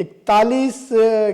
41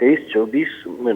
23-24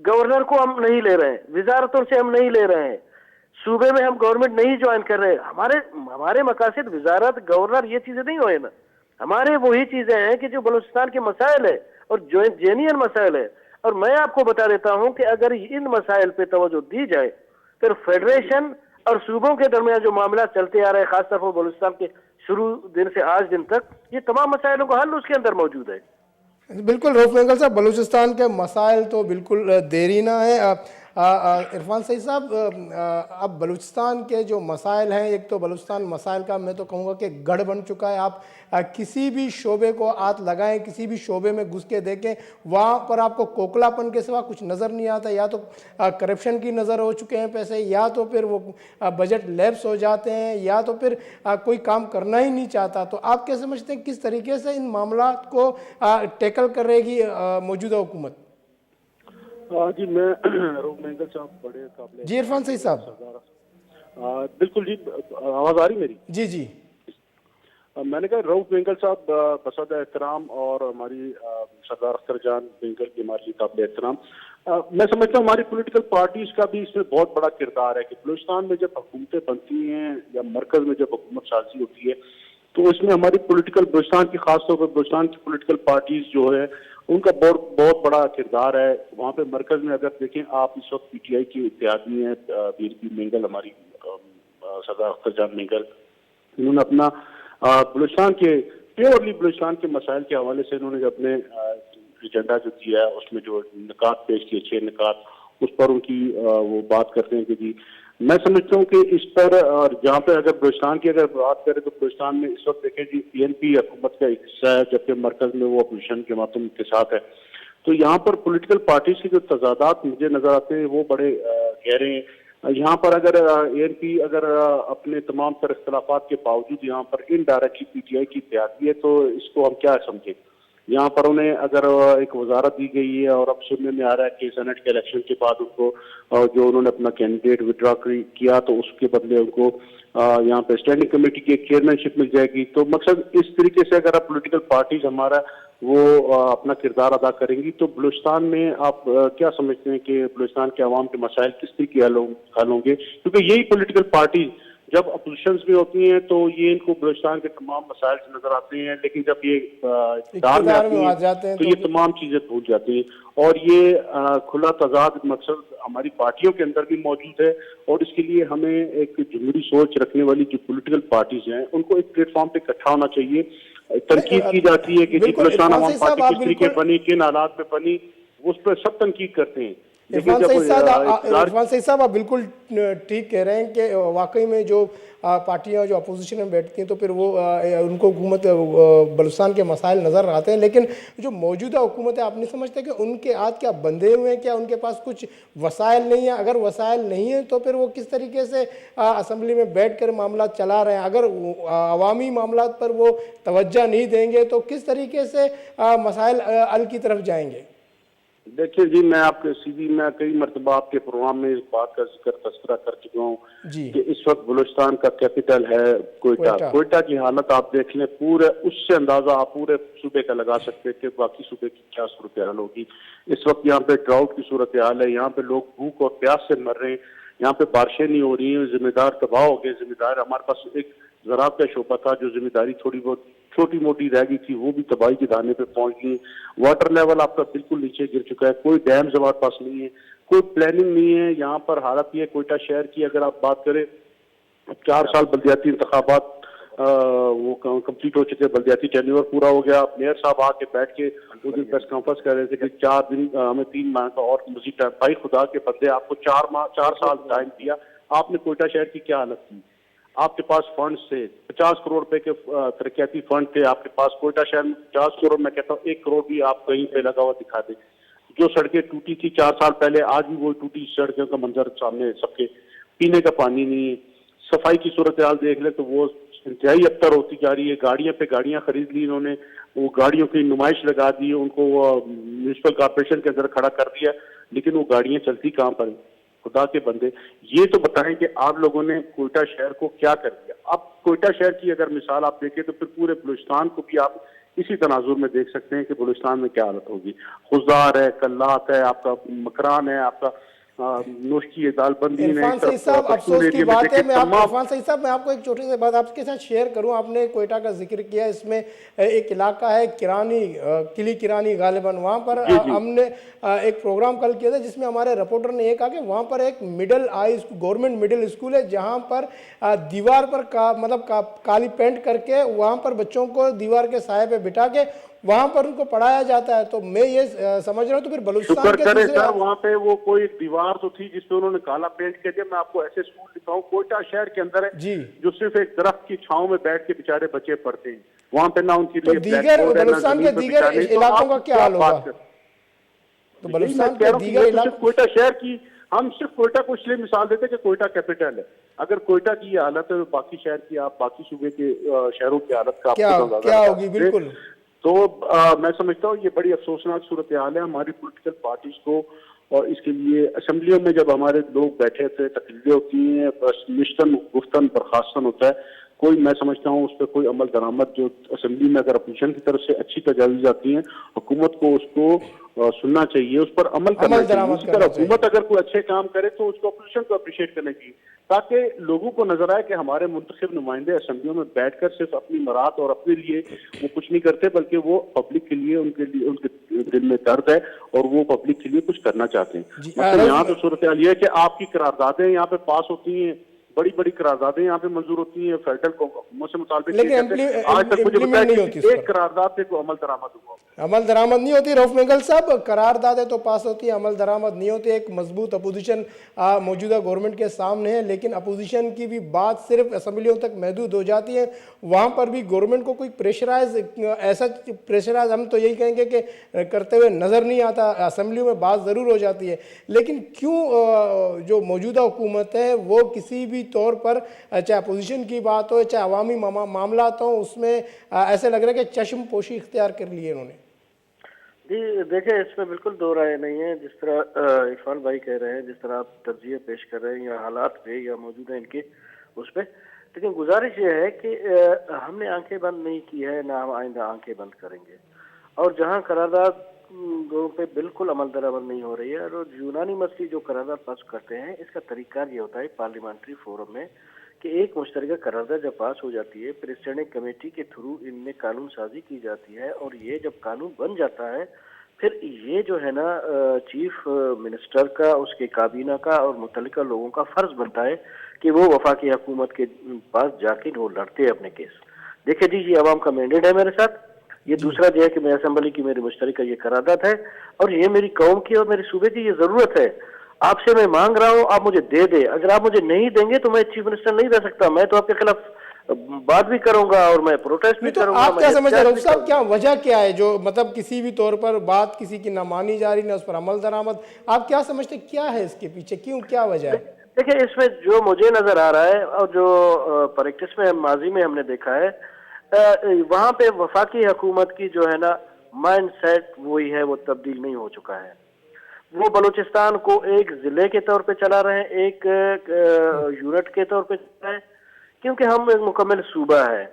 governor کو ہم نہیں لے رہے ہیں, وزارتوں سے ہم نہیں لے رہے ہیں, صوبے میں ہم گورنمنٹ نہیں جوائن کر رہے. ہمارے مقاصد وزارت گورنر یہ چیزیں نہیں ہوئے نا, ہمارے وہی چیزیں ہیں کہ جو بلوچستان کے مسائل ہے اور جو جینین مسائل ہے. اور میں آپ کو بتا دیتا ہوں کہ اگر ان مسائل پہ توجہ دی جائے پھر فیڈریشن اور صوبوں کے درمیان جو معاملات چلتے آ رہے ہیں, خاص طور پر بلوچستان کے شروع دن سے آج دن تک, یہ تمام مسائلوں کا حل اس کے اندر موجود ہے. بالکل رؤف مینگل صاحب, بلوچستان کے مسائل تو بالکل دیرینہ ہیں. عرفان سعید صاحب, اب بلوچستان کے جو مسائل ہیں, ایک تو بلوچستان مسائل کا میں تو کہوں گا کہ گڑھ بن چکا ہے. آپ کسی بھی شعبے کو ہاتھ لگائیں, کسی بھی شعبے میں گھس کے دیکھیں, وہاں پر آپ کو کوکلا پن کے سوا کچھ نظر نہیں آتا. یا تو کرپشن کی نظر ہو چکے ہیں پیسے, یا تو پھر وہ بجٹ لیپس ہو جاتے ہیں, یا تو پھر کوئی کام کرنا ہی نہیں چاہتا. تو آپ کیا سمجھتے ہیں کس طریقے سے ان معاملات کو ٹیکل کرے گی موجودہ حکومت؟ جی میں رؤف مینگل صاحب بڑے قابل جی عرفان سعید صاحب. بالکل جی, آواز آ رہی میری؟ جی جی. میں نے کہا رؤف مینگل صاحب بصد احترام اور ہماری سردار اختر جان مینگل کی ہمارے لیے قابل احترام. میں سمجھتا ہوں ہماری پولیٹیکل پارٹیز کا بھی اس میں بہت بڑا کردار ہے کہ بلوچستان میں جب حکومتیں بنتی ہیں یا مرکز میں جب حکومت سازی ہوتی ہے تو اس میں ہماری پولیٹیکل بلوچستان کی, خاص طور پر بلوچستان کی پولیٹیکل پارٹیز جو ہے ان کا بہت بڑا کردار ہے. وہاں پہ مرکز میں اگر دیکھیں آپ, اس وقت پی ٹی آئی کی اتحادی ہیں بی پی مینگل, ہماری سردار اختر جان مینگل, انہوں نے اپنا بلوچستان کے پیورلی بلوچستان کے مسائل کے حوالے سے انہوں نے اپنے ایجنڈا جو دیا ہے اس میں جو نکات پیش کیے, 6 نکات, اس پر ان کی وہ بات کرتے ہیں کہ جی میں سمجھتا ہوں کہ اس پر, اور جہاں پہ اگر بلوچستان کی اگر بات کریں تو بلوچستان میں اس وقت دیکھیں جی پی این پی حکومت کا ایک حصہ ہے جبکہ مرکز میں وہ اپوزیشن کے ماتم کے ساتھ ہے. تو یہاں پر پولیٹیکل پارٹیز کے جو تضادات مجھے نظر آتے ہیں وہ بڑے گہرے ہیں. یہاں پر اگر اے این پی اگر اپنے تمام تر اختلافات کے باوجود یہاں پر انڈائریکٹلی پی ٹی آئی کی اتحادی ہے تو اس کو ہم کیا سمجھیں. یہاں پر انہیں اگر ایک وزارت دی گئی ہے اور اب سننے میں آ رہا ہے کہ سینٹ کے الیکشن کے بعد ان کو جو انہوں نے اپنا کینڈیڈیٹ ودرا کیا تو اس کے بدلے ان کو یہاں پہ اسٹینڈنگ کمیٹی کی ایک چیئرمین شپ مل جائے گی. تو مقصد اس طریقے سے اگر آپ پولیٹیکل پارٹیز ہمارا وہ اپنا کردار ادا کریں گی تو بلوچستان میں آپ کیا سمجھتے ہیں کہ بلوچستان کے عوام کے مسائل کس طریقے حل ہوں گے, کیونکہ یہی پولیٹیکل پارٹیز جب اپوزیشنز میں ہوتی ہیں تو یہ ان کو بلوچستان کے تمام مسائل سے نظر آتے ہیں, لیکن جب یہ اقتدار میں آتی ہیں تو یہ تمام چیزیں بھول جاتی ہیں. اور یہ کھلا تضاد مقصد ہماری پارٹیوں کے اندر بھی موجود ہے, اور اس کے لیے ہمیں ایک جمہوری سوچ رکھنے والی جو پولیٹیکل پارٹیز ہیں ان کو ایک پلیٹ فارم پہ اکٹھا ہونا چاہیے. تنقید کی جاتی ہے کہ جی بلوچستان عوام پارٹی کس طریقے بنی, کن حالات میں بنی, اس پہ سب تنقید کرتے ہیں. عرفان سعید صاحب آپ بالکل ٹھیک کہہ رہے ہیں کہ واقعی میں جو پارٹیاں جو اپوزیشن میں بیٹھتی ہیں تو پھر وہ ان کو حکومت بلوچستان کے مسائل نظر آتے ہیں, لیکن جو موجودہ حکومت ہے آپ نہیں سمجھتے کہ ان کے ہاتھ کیا بندھے ہوئے ہیں, کیا ان کے پاس کچھ وسائل نہیں ہیں؟ اگر وسائل نہیں ہیں تو پھر وہ کس طریقے سے اسمبلی میں بیٹھ کر معاملات چلا رہے ہیں؟ اگر عوامی معاملات پر وہ توجہ نہیں دیں گے تو کس طریقے سے مسائل حل کی طرف جائیں گے؟ دیکھیں جی, میں آپ کے میں کئی مرتبہ آپ کے پروگرام میں اس بات کا ذکر تذکرہ کر چکا ہوں کہ اس وقت بلوچستان کا کیپٹل ہے کوئٹہ کی حالت آپ دیکھ لیں, پورے اس سے اندازہ آپ پورے صوبے کا لگا سکتے کہ باقی صوبے کی کیا صورتحال ہوگی. اس وقت یہاں پہ ڈراؤٹ کی صورتحال ہے, یہاں پہ لوگ بھوک اور پیاس سے مر رہے ہیں, یہاں پہ بارشیں نہیں ہو رہی ہیں, ذمہ دار تباہ ہو گئے. ذمہ دار ہمارے پاس ایک زراعت کا شعبہ تھا جو ذمہ داری تھوڑی بہت چھوٹی موٹی رہ گئی تھی, وہ بھی تباہی کے دانے پہ پہنچ گئی. واٹر لیول آپ کا بالکل نیچے گر چکا ہے, کوئی ڈیمز ہمارے پاس نہیں ہے, کوئی پلاننگ نہیں ہے. یہاں پر حالت یہ ہے کوئٹہ شہر کی اگر آپ بات کریں 4 سال بلدیاتی انتخابات وہ کمپلیٹ ہو چکے, بلدیاتی ٹینیور پورا ہو گیا. میئر صاحب آ کے بیٹھ کے اس دن پریس کانفرنس کر رہے تھے کہ 4 دن ہمیں 3 ماہ کا اور مزید ٹائم. بھائی خدا کے بندے, آپ کو 4 سال ٹائم دیا, آپ نے کوئٹہ شہر کی کیا حالت کی؟ آپ کے پاس فنڈز تھے 50 کروڑ روپے کے ترقیاتی فنڈ تھے آپ کے پاس. کوئٹہ شہر میں 50 کروڑ, میں کہتا ہوں 1 کروڑ بھی آپ کہیں پہ لگا ہوا دکھا دیں. جو سڑکیں ٹوٹی تھی 4 سال پہلے آج بھی وہ ٹوٹی سڑکوں کا منظر سامنے سب کے. پینے کا پانی نہیں ہے, صفائی کی صورتحال دیکھ لیں تو وہ انتہائی ابتر ہوتی جا رہی ہے. گاڑیاں پہ گاڑیاں خرید لی انہوں نے, وہ گاڑیوں کی نمائش لگا دی, ان کو میونسپل کارپوریشن کے اندر کھڑا کر دیا, لیکن وہ گاڑیاں چلتی کہاں پر ہیں؟ خدا کے بندے یہ تو بتائیں کہ آپ لوگوں نے کوئٹہ شہر کو کیا کر دیا. اب کوئٹہ شہر کی اگر مثال آپ دیکھیں تو پھر پورے بلوچستان کو بھی آپ اسی تناظر میں دیکھ سکتے ہیں کہ بلوچستان میں کیا حالت ہوگی. خضدار ہے, کلات ہے, آپ کا مکران ہے, آپ کا نوشکی ہے, دال بندی ہے. عرفان سعید صاحب افسوس کی بات ہے, عرفان سعید صاحب میں آپ کو ایک چھوٹی سی بات آپ کے ساتھ شیئر کروں. آپ نے کوئٹہ کا ذکر کیا, اس میں ایک علاقہ ہے کرانی, قلی کرانی غالباً, وہاں پر ہم نے ایک پروگرام کل کیا تھا جس میں ہمارے رپورٹر نے یہ کہا کہ وہاں پر ایک مڈل گورنمنٹ مڈل اسکول ہے جہاں پر دیوار پر مطلب کالی پینٹ کر کے وہاں پر بچوں کو دیوار کے سائے پہ بٹھا کے وہاں پر ان کو پڑھایا جاتا ہے. تو میں یہ سمجھ رہا ہوں تو پھر بلوچستان کے کرے سر, وہاں پہ وہ کوئی دیوار تو تھی جس پہ انہوں نے کالا پینٹ کر دیا. میں آپ کو ایسے اسکول دکھاؤں کوئٹہ شہر کے اندر ہے جو صرف ایک درخت کی چھاؤں میں بیٹھ کے بیچارے بچے پڑھتے ہیں. وہاں پہ نہ ان کے لیے دیگر بلوچستان کے دیگر علاقوں کا کیا حال ہوگا؟ تو بلوچستان کے دیگر علاقوں کوئٹہ شہر کی, ہم صرف کوئٹہ کو اس لیے مثال دیتے کہ کوئٹہ کیپٹل ہے. اگر کوئٹہ کی یہ حالت ہے تو باقی شہر کی, آپ باقی صوبے کے شہروں کی حالت کا کیا ہوگی؟ بالکل. تو میں سمجھتا ہوں یہ بڑی افسوسناک صورتحال ہے ہماری پولیٹیکل پارٹیز کو. اور اس کے لیے اسمبلیوں میں جب ہمارے لوگ بیٹھے تھے, تقریریں ہوتی ہیں, بس نشتن گفتن برخاستن ہوتا ہے, کوئی میں سمجھتا ہوں اس پہ کوئی عمل درآمد جو اسمبلی میں اگر اپوزیشن کی طرف سے اچھی تجاویز آتی ہیں, حکومت کو اس کو سننا چاہیے, اس پر عمل کرنا چاہیے. اسی طرح حکومت اگر کوئی اچھے کام کرے تو اس کو اپوزیشن کو اپریشیٹ کرنا چاہیے, تاکہ لوگوں کو نظر آئے کہ ہمارے منتخب نمائندے اسمبلیوں میں بیٹھ کر صرف اپنی مراد اور اپنے لیے وہ کچھ نہیں کرتے, بلکہ وہ پبلک کے لیے ان کے دل میں درد ہے اور وہ پبلک کے لیے کچھ کرنا چاہتے ہیں. مطلب یہاں تو صورتحال یہ ہے کہ آپ کی قراردادیں یہاں پہ پاس ہوتی ہیں, بڑی بڑی قراردادیں یہاں پہ منظور ہوتی ہیں, فیڈرل حکومت سے مطالبے کیے جاتے ہیں. آج تک مجھے بتایا کہ ایک قرارداد پہ کوئی عمل درآمد ہوا, عمل درآمد نہیں ہوتی. رؤف مینگل صاحب, قراردادیں تو پاس ہوتی ہیں, عمل درآمد نہیں ہوتی. ایک مضبوط اپوزیشن موجودہ گورنمنٹ کے سامنے ہے, لیکن اپوزیشن کی بھی بات صرف اسمبلیوں تک محدود ہو جاتی ہے. وہاں پر بھی گورنمنٹ کو کوئی پریشرائز, ایسا پریشرائز ہم تو یہی کہیں گے کہ کرتے ہوئے نظر نہیں آتا. اسمبلیوں میں بات ضرور ہو جاتی ہے, لیکن کیوں جو موجودہ حکومت ہے وہ کسی بھی طور پر, چاہے اپوزیشن کی بات ہو چاہے عوامی معاملات ہوں, اس میں ایسے لگ رہا ہے کہ چشم پوشی اختیار کر لی ہے انہوں نے. جی دیکھیں, اس میں بالکل دو رائے نہیں ہے. جس طرح عرفان بھائی کہہ رہے ہیں, جس طرح آپ ترجیح پیش کر رہے ہیں یا حالات پہ یا موجودہ ان کے اس پہ, لیکن گزارش یہ ہے کہ ہم نے آنکھیں بند نہیں کی ہے, نہ ہم آئندہ آنکھیں بند کریں گے. اور جہاں قراردادوں پہ بالکل عمل درآمد نہیں ہو رہی ہے, اور یونانی مسئلے جو قرارداد پاس کرتے ہیں, اس کا طریقہ کار یہ ہوتا ہے پارلیمنٹری فورم میں کہ ایک مشترکہ قرارداد جب پاس ہو جاتی ہے, پھر اسٹینڈنگ کمیٹی کے تھرو ان میں قانون سازی کی جاتی ہے, اور یہ جب قانون بن جاتا ہے پھر یہ جو ہے نا چیف منسٹر کا, اس کے کابینہ کا اور متعلقہ لوگوں کا فرض بنتا ہے کہ وہ وفاقی حکومت کے پاس جا کے وہ لڑتے ہیں اپنے کیس. دیکھیں جی, یہ عوام کا مینڈیٹ ہے میرے ساتھ. یہ دوسرا جو ہے کہ میں اسمبلی کی میری مشترکہ یہ قرارداد ہے, اور یہ میری قوم کی اور میرے صوبے کی یہ ضرورت ہے. آپ سے میں مانگ رہا ہوں, آپ مجھے دے دیں. اگر آپ مجھے نہیں دیں گے تو میں چیف منسٹر نہیں رہ سکتا. میں تو آپ کے خلاف بات بھی کروں گا اور میں پروٹیسٹ بھی کروں گا. آپ کیا سمجھتے ہیں رؤف صاحب, کیا وجہ کیا ہے جو مطلب کسی بھی طور پر بات کسی کی نہ مانی جا رہی, نہ اس پر عمل درآمد؟ آپ کیا سمجھتے ہیں کیا ہے اس کے پیچھے, کیوں, کیا وجہ ہے؟ دیکھیں, اس میں جو مجھے نظر آ رہا ہے اور جو پریکٹس میں ماضی میں ہم نے دیکھا ہے, وہاں پہ وفاقی حکومت کی جو ہے نا مائنڈ سیٹ وہی ہے, وہ تبدیل نہیں ہو چکا ہے. وہ بلوچستان کو ایک ضلع کے طور پہ چلا رہے ہیں, ایک یونٹ کے طور پہ چلا رہے ہیں, کیونکہ ہم ایک مکمل صوبہ ہے.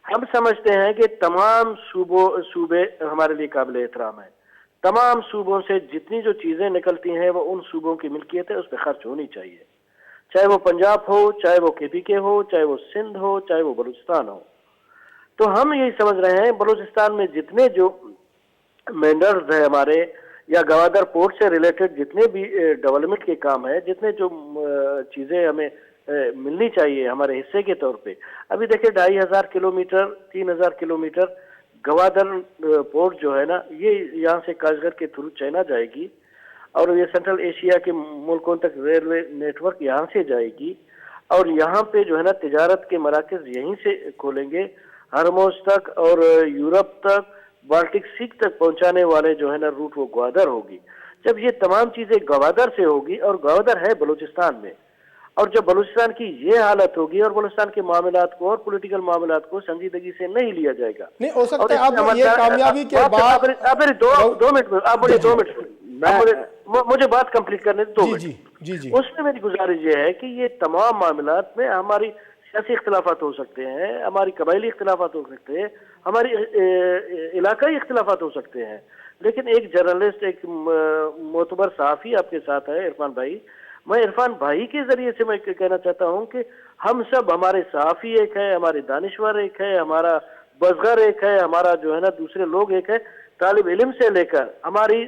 ہم سمجھتے ہیں کہ تمام صوبے ہمارے لیے قابل احترام ہیں. تمام صوبوں سے جتنی جو چیزیں نکلتی ہیں وہ ان صوبوں کی ملکیت ہے, اس پہ خرچ ہونی چاہیے, چاہے وہ پنجاب ہو, چاہے وہ کے پی کے ہو, چاہے وہ سندھ ہو, چاہے وہ بلوچستان ہو. تو ہم یہی سمجھ رہے ہیں بلوچستان میں جتنے جو مینڈرز ہیں ہمارے, یا گوادر پورٹ سے ریلیٹڈ جتنے بھی ڈیولپمنٹ کے کام ہیں, جتنے جو چیزیں ہمیں ملنی چاہیے ہمارے حصے کے طور پہ. ابھی دیکھیں 2500 کلومیٹر 3000 کلومیٹر گوادر پورٹ جو ہے نا, یہ یہاں سے کاشغر کے تھرو چائنا جائے گی, اور یہ سینٹرل ایشیا کے ملکوں تک ریلوے نیٹ ورک یہاں سے جائے گی, اور یہاں پہ جو ہے نا تجارت کے مراکز یہیں سے کھولیں گے, ہرموز تک اور یورپ تک, بالٹک سی تک پہنچانے والے جو ہے نا روٹ وہ گوادر ہوگی. جب یہ تمام چیزیں گوادر سے ہوگی, اور گوادر ہے بلوچستان میں, اور جب بلوچستان کی یہ حالت ہوگی اور بلوچستان کے معاملات کو اور پولیٹیکل معاملات کو سنجیدگی سے نہیں لیا جائے گا, نہیں ہو سکتا ہے آپ یہ کامیابی کے بعد, آپ میری دو منٹ میں, آپ مجھے 2 منٹ مجھے بات کمپلیٹ کرنے 2 منٹ. اس میں میری گزارش یہ ہے کہ یہ تمام معاملات میں ہماری سیاسی اختلافات ہو سکتے ہیں، ہماری قبائلی اختلافات ہو سکتے ہیں، ہماری علاقائی اختلافات ہو سکتے ہیں، لیکن ایک جرنلسٹ، ایک معتبر صحافی آپ کے ساتھ ہے عرفان بھائی. میں عرفان بھائی کے ذریعے سے میں کہنا چاہتا ہوں کہ ہم سب، ہمارے صحافی ایک ہے، ہمارے دانشور ایک ہے، ہمارا بزگر ایک ہے، ہمارا جو ہے نا دوسرے لوگ ایک ہے، طالب علم سے لے کر ہماری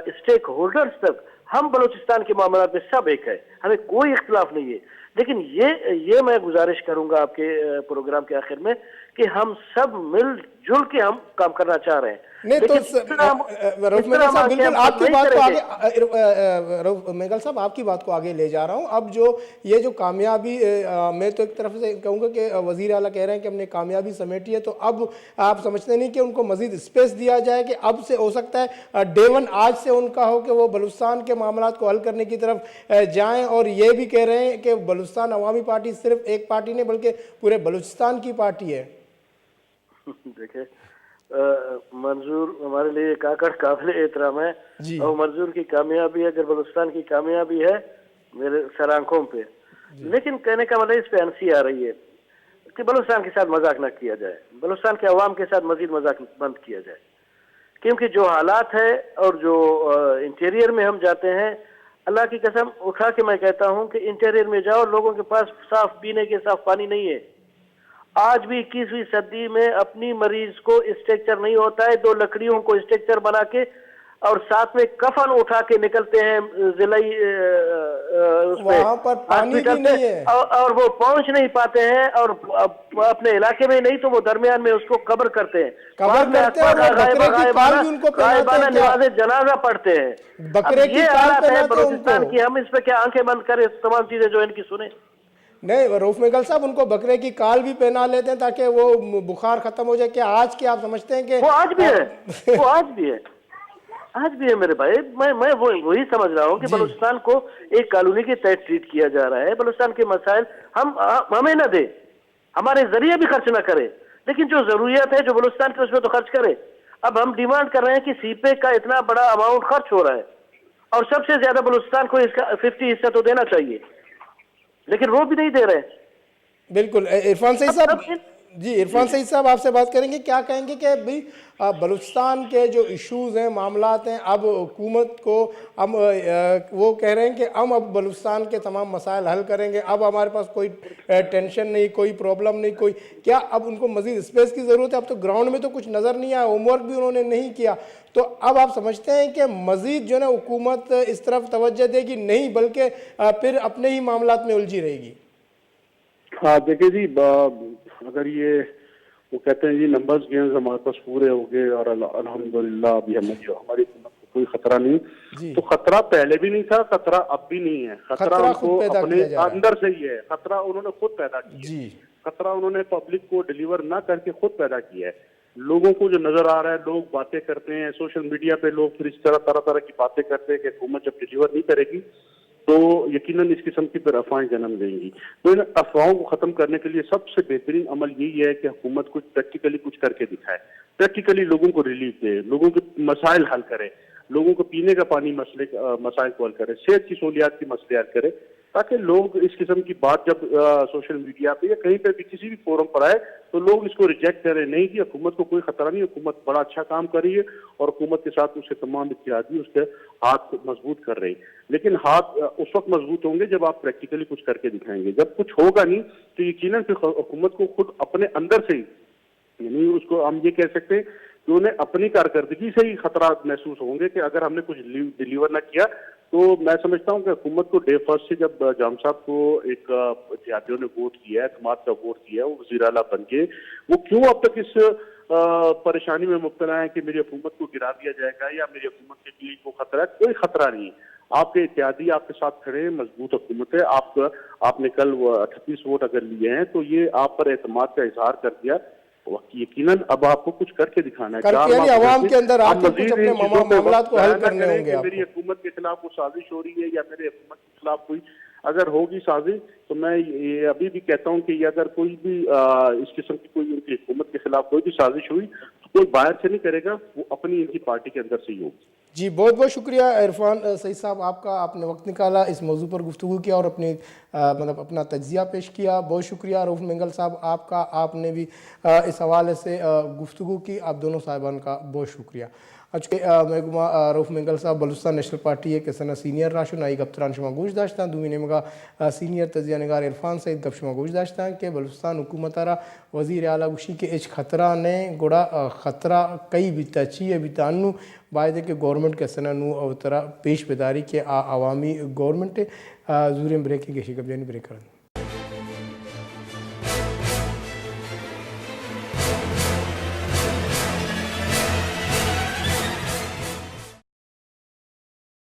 اسٹیک ہولڈرز تک، ہم بلوچستان کے معاملات میں سب ایک ہے، ہمیں کوئی اختلاف نہیں ہے. لیکن یہ میں گزارش کروں گا آپ کے پروگرام کے آخر میں کہ ہم سب مل جل کے ہم کام کرنا چاہ رہے ہیں. نہیں تو رؤف مینگل صاحب بالکل آپ کی بات کو آگے، رؤف مینگل صاحب آپ کی بات کو آگے لے جا رہا ہوں. اب یہ جو کامیابی، میں تو ایک طرف سے کہوں گا کہ وزیر اعلیٰ کہہ رہے ہیں کہ ہم نے کامیابی سمیٹی ہے، تو اب آپ سمجھتے نہیں کہ ان کو مزید اسپیس دیا جائے کہ اب سے ہو سکتا ہے ڈے ون آج سے ان کا ہو کہ وہ بلوچستان کے معاملات کو حل کرنے کی طرف جائیں؟ اور یہ بھی کہہ رہے ہیں کہ بلوچستان عوامی پارٹی صرف ایک پارٹی نہیں بلکہ پورے بلوچستان کی پارٹی ہے. دیکھیں، منظور ہمارے لیے ایک آکڑ قابل احترام ہے، اور منظور کی کامیابی اگر بلوچستان کی کامیابی ہے میرے سر آنکھوں پہ. لیکن کہنے کا مطلب اس پہ ہنسی آ رہی ہے کہ بلوچستان کے ساتھ مذاق نہ کیا جائے، بلوچستان کے عوام کے ساتھ مزید مذاق بند کیا جائے، کیونکہ جو حالات ہے اور جو انٹیریئر میں ہم جاتے ہیں، اللہ کی قسم اٹھا کے میں کہتا ہوں کہ انٹیریئر میں جاؤ، لوگوں کے پاس صاف پینے کے صاف پانی نہیں ہے. آج بھی 21ویں صدی میں اپنی مریض کو اسٹریکچر نہیں ہوتا ہے، 2 لکڑیوں کو اسٹریکچر بنا کے اور ساتھ میں کفن اٹھا کے نکلتے ہیں ضلعی اس پہ ہاسپٹل سے، اور وہ پہنچ نہیں پاتے ہیں، اور اپنے علاقے میں نہیں تو وہ درمیان میں اس کو قبر کرتے ہیں، بعد میں غائبانہ نماز جنازہ پڑھتے ہیں. اب یہ حالات ہے بلوچستان کی، ہم اس پہ کیا آنکھیں بند کریں تمام چیزیں جو ان کی سنیں؟ نہیں رؤف مینگل صاحب، ان کو بکرے کی کال بھی پہنا لیتے ہیں تاکہ وہ بخار ختم ہو جائے. کہ آج کی آپ سمجھتے ہیں کہ وہ آج بھی ہے، وہ آج بھی ہے، آج بھی ہے میرے بھائی. میں وہی سمجھ رہا ہوں کہ بلوچستان کو ایک کالونی کے تحت ٹریٹ کیا جا رہا ہے. بلوچستان کے مسائل ہمیں نہ دے، ہمارے ذریعے بھی خرچ نہ کرے، لیکن جو ضروریات ہے جو بلوچستان کے اس میں تو خرچ کرے. اب ہم ڈیمانڈ کر رہے ہیں کہ سی پے کا اتنا بڑا اماؤنٹ خرچ ہو رہا ہے، اور سب سے زیادہ بلوچستان کو اس کا 50% تو دینا چاہیے، لیکن وہ بھی نہیں دے رہے. بالکل. عرفان سعید صاحب، جی عرفان سعید صاحب آپ سے بات کریں گے. کیا کہیں گے کہ بھئی بلوچستان کے جو ایشوز ہیں، معاملات ہیں، اب حکومت کو ہم وہ کہہ رہے ہیں کہ ہم اب بلوچستان کے تمام مسائل حل کریں گے، اب ہمارے پاس کوئی ٹینشن نہیں، کوئی پرابلم نہیں، کیا اب ان کو مزید اسپیس کی ضرورت ہے؟ اب تو گراؤنڈ میں تو کچھ نظر نہیں آیا، ہوم ورک بھی انہوں نے نہیں کیا، تو اب آپ سمجھتے ہیں کہ مزید جو ہے نا حکومت اس طرف توجہ دے گی؟ نہیں، بلکہ پھر اپنے ہی معاملات میں الجھی رہے گی. ہاں دیکھیں جی، اگر یہ وہ کہتے ہیں جی نمبرز گیمز ہمارے پاس پورے ہو گئے اور الحمدللہ ابھی ہماری حکومت کو کوئی خطرہ نہیں، تو خطرہ پہلے بھی نہیں تھا، خطرہ اب بھی نہیں ہے. خطرہ ان کو اپنے اندر سے ہی ہے، خطرہ انہوں نے خود پیدا کیا ہے، خطرہ انہوں نے پبلک کو ڈیلیور نہ کر کے خود پیدا کیا ہے. لوگوں کو جو نظر آ رہا ہے، لوگ باتیں کرتے ہیں سوشل میڈیا پہ، لوگ پھر اس طرح کی باتیں کرتے ہیں کہ حکومت جب ڈیلیور نہیں کرے گی تو یقیناً اس قسم کی پھر افواہیں جنم دیں گی. تو ان افواہوں کو ختم کرنے کے لیے سب سے بہترین عمل یہی ہے کہ حکومت کچھ پریکٹیکلی کچھ کر کے دکھائے، پریکٹیکلی لوگوں کو ریلیف دے، لوگوں کے مسائل حل کرے، لوگوں کو پینے کا پانی مسائل کو حل کرے، صحت کی سہولیات کے مسئلے حل کرے، تاکہ لوگ اس قسم کی بات جب سوشل میڈیا پہ یا کہیں پہ بھی کسی بھی فورم پر آئے تو لوگ اس کو ریجیکٹ کریں. نہیں کہ حکومت کو کوئی خطرہ نہیں، حکومت بڑا اچھا کام کر رہی ہے اور حکومت کے ساتھ اس کے تمام اتحادی اس کے ہاتھ مضبوط کر رہے ہیں. لیکن ہاتھ اس وقت مضبوط ہوں گے جب آپ پریکٹیکلی کچھ کر کے دکھائیں گے. جب کچھ ہوگا نہیں تو یقیناً پھر حکومت کو خود اپنے اندر سے ہی، یعنی اس کو ہم یہ کہہ سکتے ہیں کہ انہیں اپنی کارکردگی سے ہی خطرات محسوس ہوں گے کہ اگر ہم نے کچھ ڈیلیور نہ کیا. تو میں سمجھتا ہوں کہ حکومت کو ڈے فرسٹ سے جب جام صاحب کو ایک اتحادیوں نے ووٹ کیا ہے، اعتماد کا ووٹ کیا ہے، وہ وزیر اعلیٰ بن کے، وہ کیوں اب تک اس پریشانی میں مبتلا ہے کہ میری حکومت کو گرا دیا جائے گا یا میری حکومت کے لیے کوئی خطرہ ہے؟ کوئی خطرہ نہیں ہے. آپ کے اتحادی آپ کے ساتھ کھڑے ہیں، مضبوط حکومت ہے. آپ نے کل 38 ووٹ اگر لیے ہیں تو یہ آپ پر اعتماد کا اظہار کر دیا. یقیناً اب آپ کو کچھ کر کے دکھانا ہے، یعنی عوام کے اندر آ کے کچھ اپنے معاملات کو حل کرنے ہوں گے. میری حکومت کے خلاف کوئی سازش ہو رہی ہے یا میرے حکومت کے خلاف کوئی اگر ہوگی سازش، تو میں یہ ابھی بھی کہتا ہوں کہ یہ اگر کوئی بھی اس قسم کی کوئی ان کی حکومت کے خلاف کوئی بھی سازش ہوئی تو کوئی باہر سے نہیں کرے گا، وہ اپنی ان کی پارٹی کے اندر سے ہی ہوگی. جی بہت بہت شکریہ عرفان سعید صاحب آپ کا، آپ نے وقت نکالا، اس موضوع پر گفتگو کیا اور اپنی مطلب اپنا تجزیہ پیش کیا. بہت شکریہ رؤف منگل صاحب آپ کا، آپ نے بھی اس حوالے سے گفتگو کی. آپ دونوں صاحبان کا بہت شکریہ. آج کے محکمہ رؤف منگل صاحب بلوچستان نیشنل پارٹی ہے کہ سنہ سینئر راشن آئی گپتران شما گوش داشتان دومی نمگا سینئر تجزیہ نگار عرفان سعید گپ شما گوش داشتان کہ بلوچستان حکومت را وزیر اعلیٰ گوشی کے اچ خطرہ نے گوڑا خطرہ کئی بیتا چیئے بیتا انو باید ہے کہ گورنمنٹ کے سنہ نو او طرح پیش بیداری کے عوامی گورنمنٹ زوریم بریکی کے شکب جانی بریک کرن.